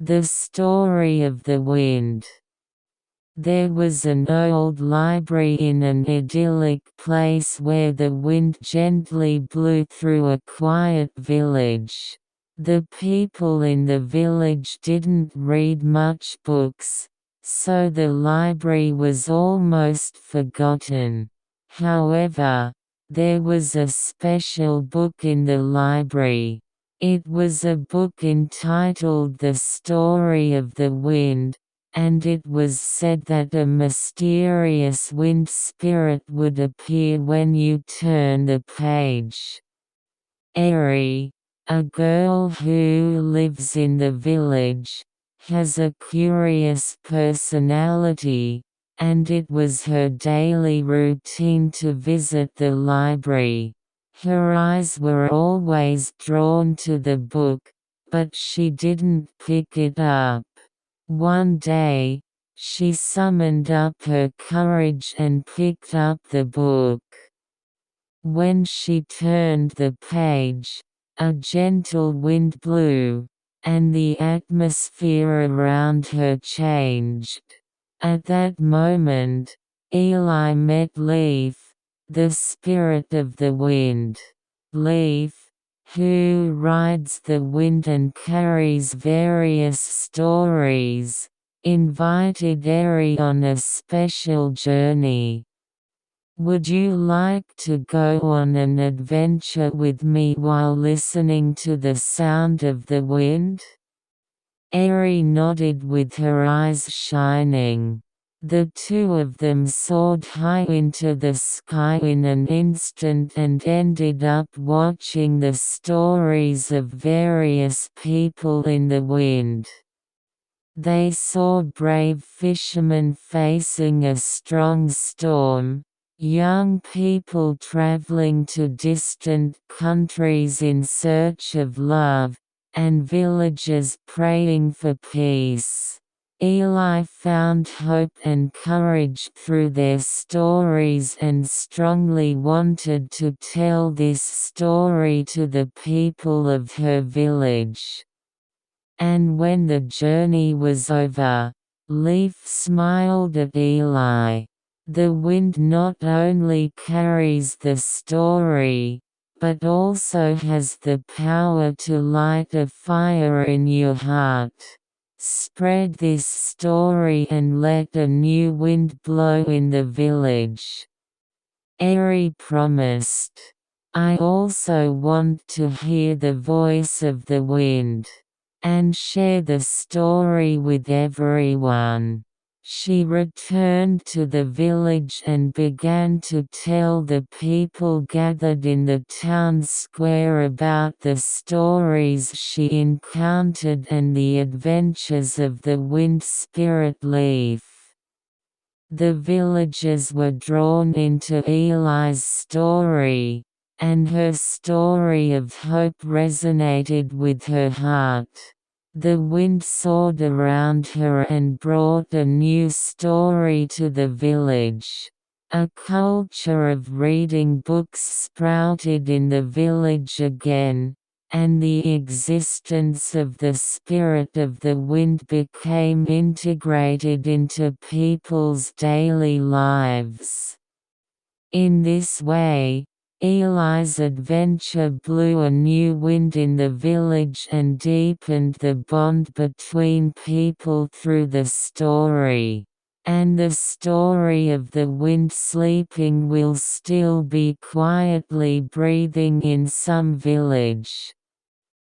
The story of the wind. There was an old library in an idyllic place where the wind gently blew through a quiet village. The people in the village didn't read much books, so the library was almost forgotten. However, there was a special book in the library. It was a book entitled The Story of the Wind, and it was said that a mysterious wind spirit would appear when you turn the page. Eri, a girl who lives in the village, has a curious personality, and it was her daily routine to visit the library. Her eyes were always drawn to the book, but she didn't pick it up. One day, she summoned up her courage and picked up the book. When she turned the page, a gentle wind blew, and the atmosphere around her changed. At that moment, Eli met Leaf, the spirit of the wind. Leaf, who rides the wind and carries various stories, invited Eri on a special journey. "Would you like to go on an adventure with me while listening to the sound of the wind?" Eri nodded with her eyes shining. The two of them soared high into the sky in an instant and ended up watching the stories of various people in the wind. They saw brave fishermen facing a strong storm, young people traveling to distant countries in search of love, and villagers praying for peace. Eli found hope and courage through their stories and strongly wanted to tell this story to the people of her village. And when the journey was over, Leaf smiled at Eli. The wind not only carries the story, but also has the power to light a fire in your heart. Spread this story and let a new wind blow in the village." Eri promised. "I also want to hear the voice of the wind, and share the story with everyone." She returned to the village and began to tell the people gathered in the town square about the stories she encountered and the adventures of the wind spirit Leaf. The villagers were drawn into Eli's story, and her story of hope resonated with her heart. The wind soared around her and brought a new story to the village. A culture of reading books sprouted in the village again, and the existence of the spirit of the wind became integrated into people's daily lives. In this way, Eli's adventure blew a new wind in the village and deepened the bond between people through the story. And the story of the wind sleeping will still be quietly breathing in some village.